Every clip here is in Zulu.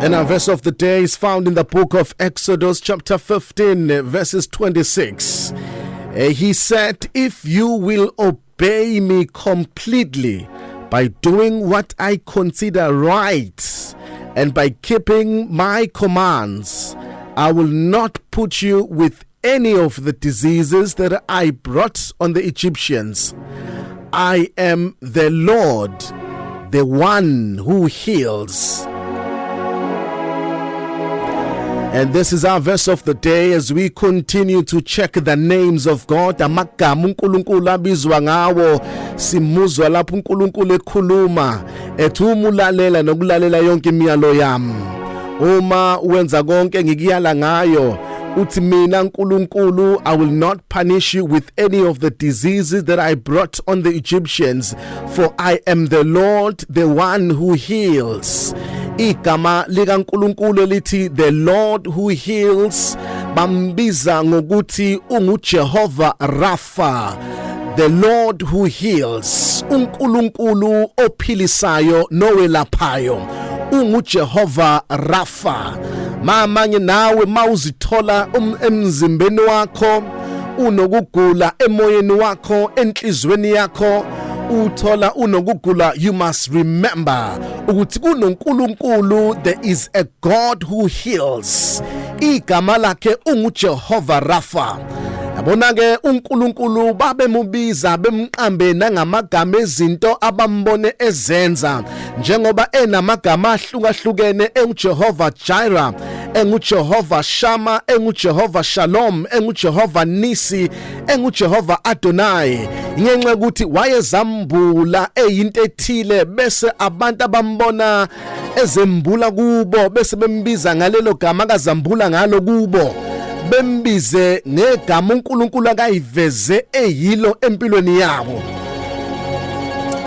And our verse of the day is found in the book of Exodus chapter 15 verses 26. He said, if you will obey me completely by doing what I consider right and by keeping my commands, I will not put you with any of the diseases that I brought on the Egyptians. I am the Lord, the one who heals. And this is our verse of the day as we continue to check the names of God. Amagama uNkulunkulu abizwa ngawo simuzwa lapho uNkulunkulu ekhuluma ethi umulalela nokulalela yonke imiyalo yami. Uma wenza konke ngikuyala ngayo uthi mina uNkulunkulu, I will not punish you with any of the diseases that I brought on the Egyptians, for I am the Lord, the one who heals. Igama likaNkulunkulu lithi the Lord who heals, bambiza ngokuthi unguJehova Rapha, the Lord who heals. uNkulunkulu ophilisayo nowelaphayo, unguJehova Rapha. Mamanye nawe mawuzithola emzimbeni wakho unokugula emoyeni wakho, enhlizweni yakho uthola unokugula, you must remember ukuthi kunoNkulunkulu, there is a God who heals. Igama lakhe unguJehova Rapha. Yabona ke uNkulunkulu babemubiza bemqambe nangamagama ezinto abambone ezenza, njengoba enamagama ahlukahlukene, enguJehova Jireh, enguJehova Shama, enguJehova Shalom, enguJehova Nisi, enguJehova Adonai. Ngenxa ukuthi wayezambula eyinto ethile bese abantu abambona ezembula kubo bese bembiza ngalelo gama akazambula ngalo kubo, bembize ngegama uNkulunkulu akayiveze eyilo empilweni yabo.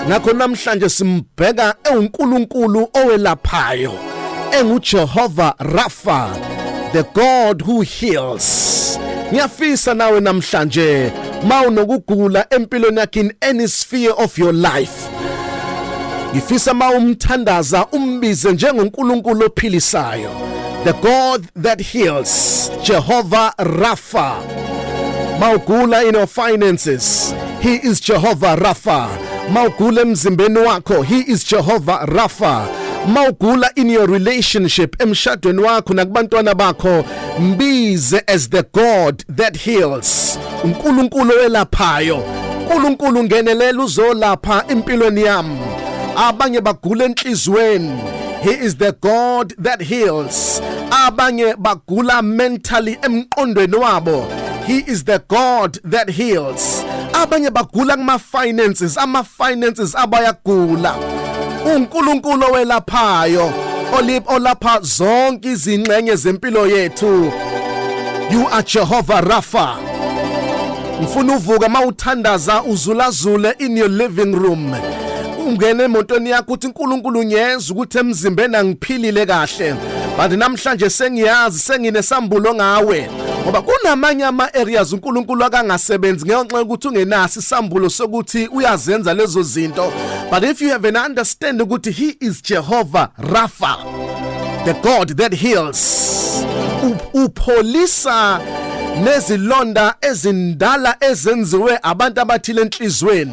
Ngakho namhlanje simbheka uNkulunkulu owelaphayo, enguJehova Rapha, the God who heals. Ngiyafisa nawe namhlanje mawunokugula empilweni yakho, in any sphere of your life, ngifisa mawumthandaza umbize njengoNkulunkulu ophilisayo, the God that heals, Jehovah Rapha. Mawugula in your finances, he is Jehovah Rapha. Mawugula emzimbeni wakho, he is Jehovah Rapha. Mawugula in your relationship, emshadweni wakho nakubantwana bakho, mbize as the God that heals. uNkulunkulu welaphayo, uNkulunkulu ngenelela uzolapha impilweni yami. Abanye bagula enhlizweni, he is the God that heals. Abanye bagula mentally emqondweni wabo, he is the God that heals. Abanye bagula kuma finances, ama finances abayagula, uNkulunkulu welaphayo olapha zonke izingxenye zempilo yethu. You are Jehovah Rapha. Ngifuna uvuka mawuthandaza uzulazule in your living room, ungene emotweni yakho uthi uNkulunkulu ngiyeza ukuthi emzimbeni angiphilile kahle, but namhlanje sengiyazi senginesambulo ngawe, ngoba kunamanye ama areas uNkulunkulu akangasebenzi ngenxa ukuthi ungenasi isambulo sokuthi uyazenza lezo zinto. But if you have an understanding ukuthi he is Jehovah Rapha, the God that heals, upholisa nezilonda ezindala ezenziwe abantu abathile enhlizweni,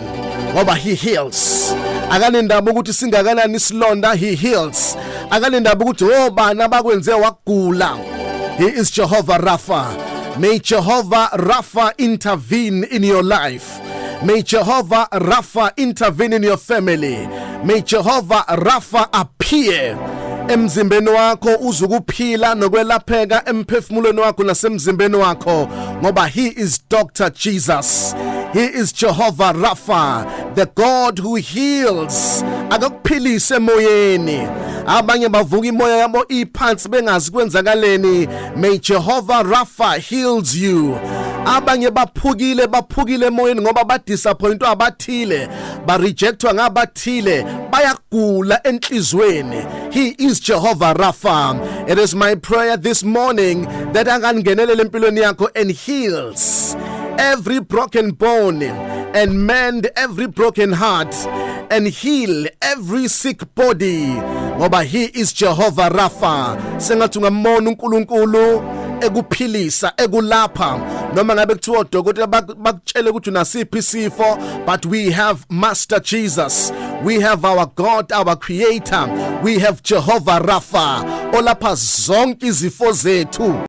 ngoba he heals. Akanendaba ukuthi singakanani isilonda, he heals. Akanendaba ukuthi obani abakwenze wagula, he is Jehovah Rapha. May Jehovah Rapha intervene in your life. May Jehovah Rapha intervene in your family. May Jehovah Rapha appear emzimbeni wakho, uzukuphila nokwelapheka emphefumulweni wakho nasemzimbeni wakho, ngoba he is Dr. Jesus. He is Jehovah Rapha, the God who heals. Akakuphilise emoyeni. Abanye bavuka imoya yabo iphansi bengazi kwenzakaleni. May Jehovah Rapha heals you. Abanye baphukile emoyeni ngoba badisappointwa abathile, barejectwa ngabathile, bayagula enhlizweni. He is Jehovah Rapha. It is my prayer this morning that angangenelele empilweni yakho and heals every broken bone and mend every broken heart and heal every sick body, ngoba he is Jehovah Rapha. Sengathi ungamona uNkulunkulu ekuphilisa, ekulapha, noma ngabe kuthiwa odokotela bakutshele ukuthi unasiphi isifo, but we have Master Jesus, we have our God, our creator, we have Jehovah Rapha olapha zonke izifo zethu.